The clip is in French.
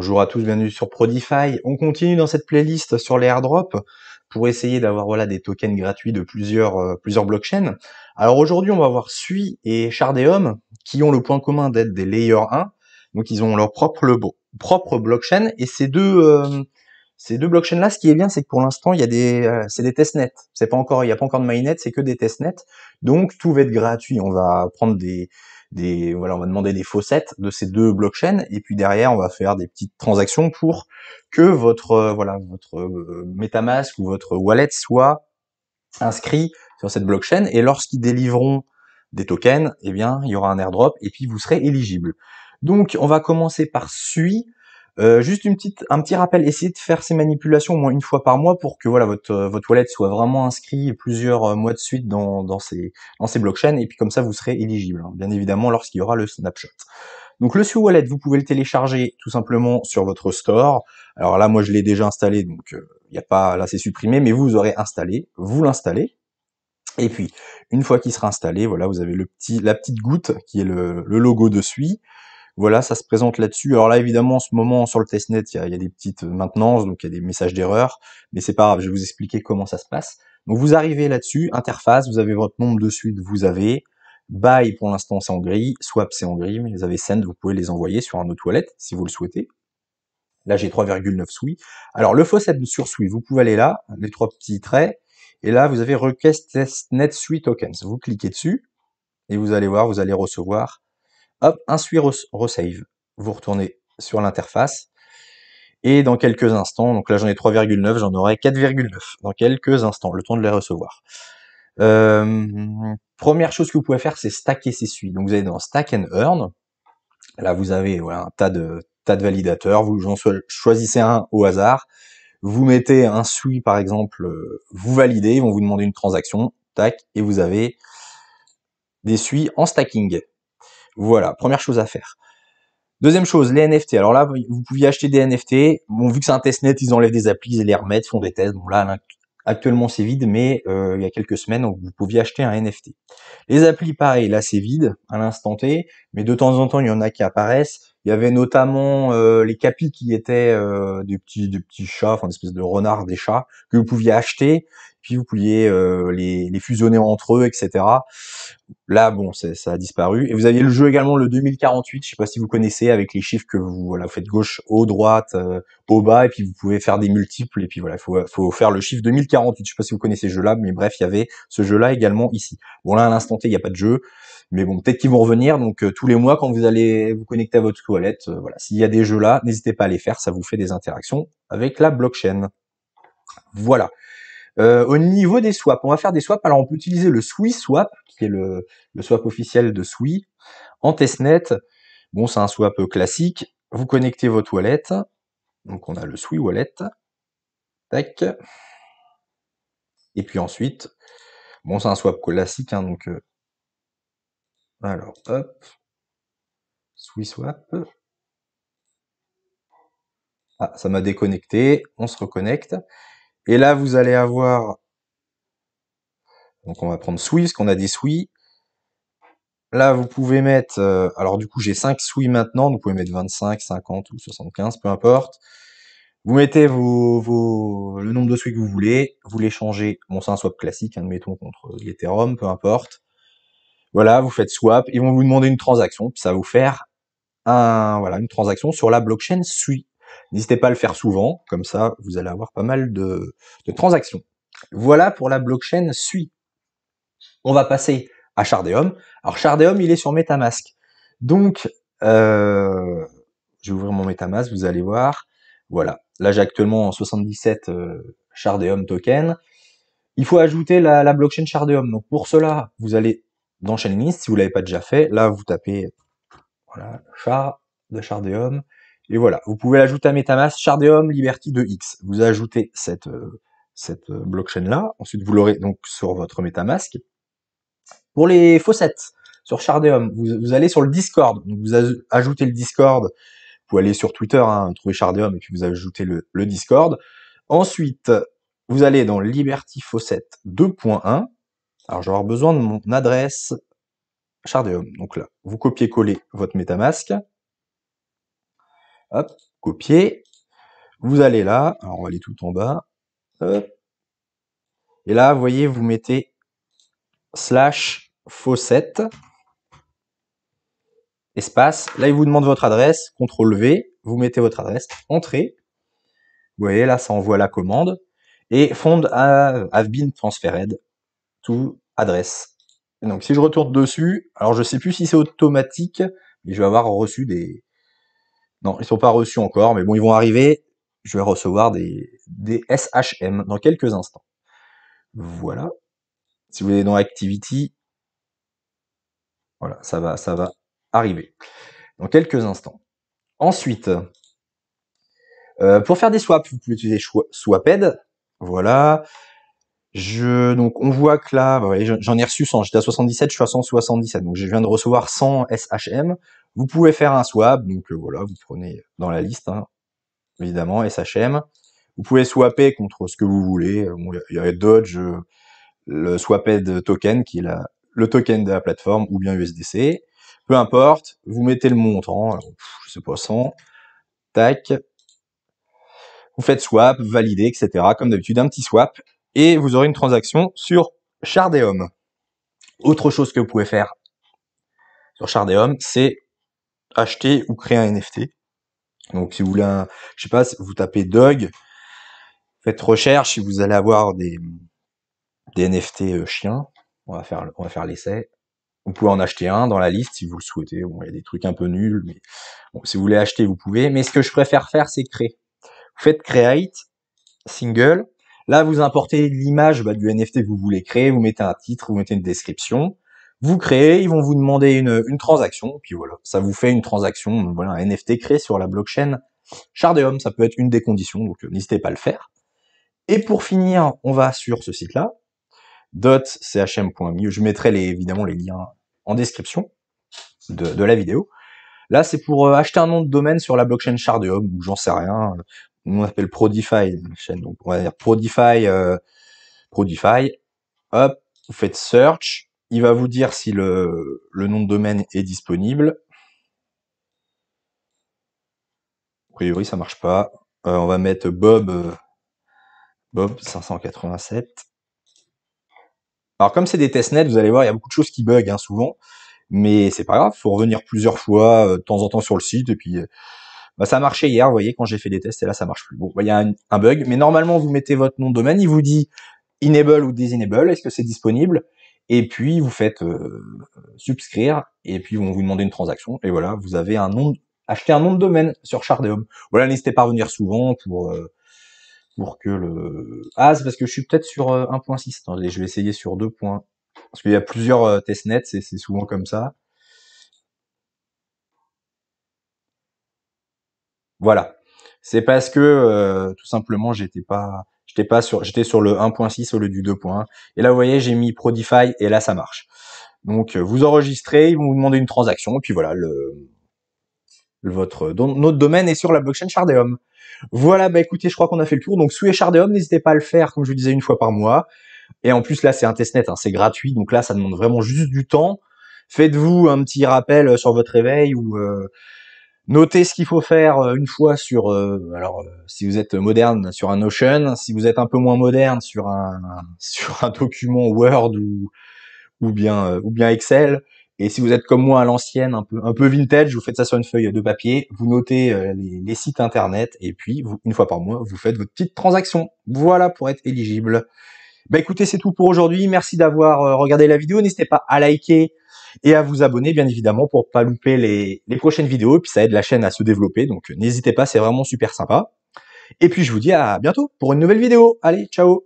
Bonjour à tous, bienvenue sur Prodify. On continue dans cette playlist sur les airdrops pour essayer d'avoir voilà des tokens gratuits de plusieurs blockchains. Alors aujourd'hui, on va voir Sui et Shardeum qui ont le point commun d'être des Layer 1. Donc ils ont leur propre blockchain et ces deux blockchains là, ce qui est bien, c'est que pour l'instant, il y a c'est des testnets. Il n'y a pas encore de mainnet, c'est que des testnets. Donc tout va être gratuit. On va prendre on va demander des faucets de ces deux blockchains et puis derrière on va faire des petites transactions pour que votre MetaMask ou votre wallet soit inscrit sur cette blockchain et lorsqu'ils délivreront des tokens, eh bien il y aura un airdrop et puis vous serez éligible. Donc on va commencer par Sui. Juste un petit rappel, essayez de faire ces manipulations au moins une fois par mois pour que voilà votre wallet soit vraiment inscrit plusieurs mois de suite dans ces blockchains et puis comme ça vous serez éligible, hein, bien évidemment lorsqu'il y aura le snapshot. Donc le Sui Wallet, vous pouvez le télécharger tout simplement sur votre store. Alors là moi je l'ai déjà installé donc il y a pas là c'est supprimé, mais vous aurez installé, vous l'installez. Et puis une fois qu'il sera installé, voilà vous avez la petite goutte qui est le logo de Sui. Voilà, ça se présente là-dessus. Alors là, évidemment, en ce moment, sur le testnet, il y a des petites maintenances, donc il y a des messages d'erreur, mais c'est pas grave, je vais vous expliquer comment ça se passe. Donc vous arrivez là-dessus, interface, vous avez votre nombre de suites, vous avez buy pour l'instant c'est en gris, swap c'est en gris, mais vous avez send, vous pouvez les envoyer sur un autre wallet si vous le souhaitez. Là j'ai 3,9 Sui. Alors le faucet sur Sui, vous pouvez aller là, les trois petits traits, et là vous avez request testnet Sui tokens. Vous cliquez dessus, et vous allez voir, vous allez recevoir hop, un Sui resave. Vous retournez sur l'interface. Et dans quelques instants, donc là j'en ai 3,9, j'en aurai 4,9 dans quelques instants, le temps de les recevoir. Première chose que vous pouvez faire, c'est stacker ces Sui. Donc vous allez dans Stack and Earn. Là vous avez voilà, un tas de validateurs. Vous choisissez un au hasard. Vous mettez un Sui par exemple, vous validez, ils vont vous demander une transaction, tac, et vous avez des Sui en stacking. Voilà, première chose à faire. Deuxième chose, les NFT. Alors là, vous pouviez acheter des NFT. Bon, vu que c'est un testnet, ils enlèvent des applis, ils les remettent, font des tests. Bon là, actuellement c'est vide, mais il y a quelques semaines, vous pouviez acheter un NFT. Les applis, pareil, là c'est vide à l'instant T, mais de temps en temps, il y en a qui apparaissent. Il y avait notamment les capis qui étaient des petits chats, enfin une espèce de renard des chats, que vous pouviez acheter, puis vous pouviez les fusionner entre eux, etc. Là, bon, ça a disparu. Et vous aviez le jeu également, le 2048, je sais pas si vous connaissez, avec les chiffres que vous faites gauche, haut, droite, au bas, et puis vous pouvez faire des multiples, et puis voilà, faut faire le chiffre 2048. Je sais pas si vous connaissez ce jeu-là, mais bref, il y avait ce jeu-là également ici. Bon là, à l'instant T, il n'y a pas de jeu, mais bon, peut-être qu'ils vont revenir, donc tous les mois, quand vous allez vous connecter à votre toilette, voilà, s'il y a des jeux là, n'hésitez pas à les faire, ça vous fait des interactions avec la blockchain. Voilà. Au niveau des swaps, on va faire des swaps. Alors on peut utiliser le Sui Swap, qui est le swap officiel de Sui, en testnet. Bon, c'est un swap classique. Vous connectez votre wallet. Donc on a le Sui Wallet. Tac. Et puis ensuite, bon, c'est un swap classique, hein, donc alors hop, Sui Swap. Ah, ça m'a déconnecté. On se reconnecte. Et là, vous allez avoir. Donc on va prendre Sui, parce qu'on a des Sui. Là, vous pouvez mettre, alors du coup, j'ai 5 Sui maintenant, vous pouvez mettre 25, 50 ou 75, peu importe. Vous mettez le nombre de Sui que vous voulez, vous les changez, bon, c'est un swap classique, hein, admettons, contre l'Ethereum, peu importe. Voilà, vous faites swap, ils vont vous demander une transaction, puis ça va vous faire une transaction sur la blockchain Sui. N'hésitez pas à le faire souvent, comme ça, vous allez avoir pas mal de transactions. Voilà pour la blockchain Sui. On va passer à Shardeum. Alors Shardeum, il est sur MetaMask. Donc, je vais ouvrir mon MetaMask, vous allez voir. Voilà. Là, j'ai actuellement 77 Shardeum tokens. Il faut ajouter la blockchain Shardeum. Donc pour cela, vous allez dans Chainlist, si vous l'avez pas déjà fait. Là, vous tapez voilà, char de Shardeum. Et voilà, vous pouvez l'ajouter à MetaMask, Shardeum Liberty 2X. Vous ajoutez cette blockchain là. Ensuite, vous l'aurez donc sur votre MetaMask. Pour les faucets sur Shardeum, vous allez sur le Discord. Donc vous ajoutez le Discord. Vous pouvez aller sur Twitter, hein, trouver Shardeum et puis vous ajoutez le Discord. Ensuite, vous allez dans Liberty Faucet 2.1. Alors, je vais avoir besoin de mon adresse Shardeum. Donc là, vous copiez-collez votre MetaMask. Hop. copier. Vous allez là, alors on va aller tout en bas. Hop. Et là, vous voyez, vous mettez /faucet, espace. Là, il vous demande votre adresse, CTRL-V, vous mettez votre adresse, entrée. Vous voyez, là, ça envoie la commande. Et fond have been transferred to address. Et donc, si je retourne dessus, alors je sais plus si c'est automatique, mais je vais avoir reçu des... Non, ils sont pas reçus encore, mais bon, ils vont arriver. Je vais recevoir des SHM dans quelques instants. Voilà. Si vous allez dans Activity, voilà, ça va arriver dans quelques instants. Ensuite, pour faire des swaps, vous pouvez utiliser Swaped. Voilà. Donc on voit que là, bah, j'en ai reçu 100, j'étais à 77, je suis à 177, donc je viens de recevoir 100 SHM. Vous pouvez faire un swap, donc voilà, vous prenez dans la liste, hein, évidemment, SHM. Vous pouvez swapper contre ce que vous voulez. Bon, il y a Dodge, le Swaped token, qui est le token de la plateforme, ou bien USDC. Peu importe, vous mettez le montant, alors, je sais pas, 100, tac, vous faites swap, valider, etc. Comme d'habitude, un petit swap, et vous aurez une transaction sur Shardeum. Autre chose que vous pouvez faire sur Shardeum, c'est acheter ou créer un NFT. Donc si vous voulez je sais pas, si vous tapez Dog, faites recherche, si vous allez avoir des NFT chiens, on va faire l'essai. Vous pouvez en acheter un dans la liste si vous le souhaitez. Bon, il y a des trucs un peu nuls, mais bon, si vous voulez acheter, vous pouvez. Mais ce que je préfère faire, c'est créer. Vous faites create, single. Là, vous importez l'image du NFT que vous voulez créer, vous mettez un titre, vous mettez une description. Vous créez, ils vont vous demander une transaction, puis voilà, ça vous fait une transaction, voilà, un NFT créé sur la blockchain Shardeum. Ça peut être une des conditions, donc n'hésitez pas à le faire. Et pour finir, on va sur ce site-là, .chm.me. Je mettrai évidemment les liens en description de la vidéo. Là, c'est pour acheter un nom de domaine sur la blockchain Shardeum, ou j'en sais rien. On appelle Prodify, la chaîne, donc on va dire Prodify. Hop, vous faites search. Il va vous dire si le nom de domaine est disponible. A priori, ça marche pas. On va mettre Bob 587. Alors comme c'est des testnets, vous allez voir, il y a beaucoup de choses qui bug, hein, souvent. Mais c'est pas grave, faut revenir plusieurs fois, de temps en temps sur le site, et puis ça a marché hier, vous voyez, quand j'ai fait des tests, et là ça marche plus. Bon, il y a un bug, mais normalement vous mettez votre nom de domaine, il vous dit enable ou disenable, est-ce que c'est disponible, et puis vous faites subscrire, et puis ils vont vous demander une transaction, et voilà, vous avez acheté un nom de domaine sur Shardeum. Voilà, n'hésitez pas à revenir souvent pour que Ah, c'est parce que je suis peut-être sur 1.6. Attendez, je vais essayer sur 2. Parce qu'il y a plusieurs testnets, c'est souvent comme ça. Voilà. C'est parce que tout simplement j'étais sur le 1.6 au lieu du 2. Et là vous voyez, j'ai mis Prodify et là ça marche. Donc vous enregistrez, ils vont vous demander une transaction, et puis voilà, notre domaine est sur la blockchain Shardeum. Voilà, bah écoutez, je crois qu'on a fait le tour. Donc sous Shardeum, n'hésitez pas à le faire, comme je vous disais, une fois par mois. Et en plus là c'est un testnet, hein, c'est gratuit, donc là ça demande vraiment juste du temps. Faites-vous un petit rappel sur votre réveil, ou notez ce qu'il faut faire une fois sur si vous êtes moderne sur un Notion, si vous êtes un peu moins moderne sur un document Word ou bien Excel, et si vous êtes comme moi à l'ancienne, un peu vintage, vous faites ça sur une feuille de papier, vous notez les sites internet, et puis une fois par mois vous faites votre petite transaction. Voilà pour être éligible. Bah écoutez, c'est tout pour aujourd'hui. Merci d'avoir regardé la vidéo. N'hésitez pas à liker et à vous abonner, bien évidemment, pour pas louper les prochaines vidéos. Et puis ça aide la chaîne à se développer, donc n'hésitez pas, c'est vraiment super sympa. Et puis je vous dis à bientôt pour une nouvelle vidéo. Allez, ciao!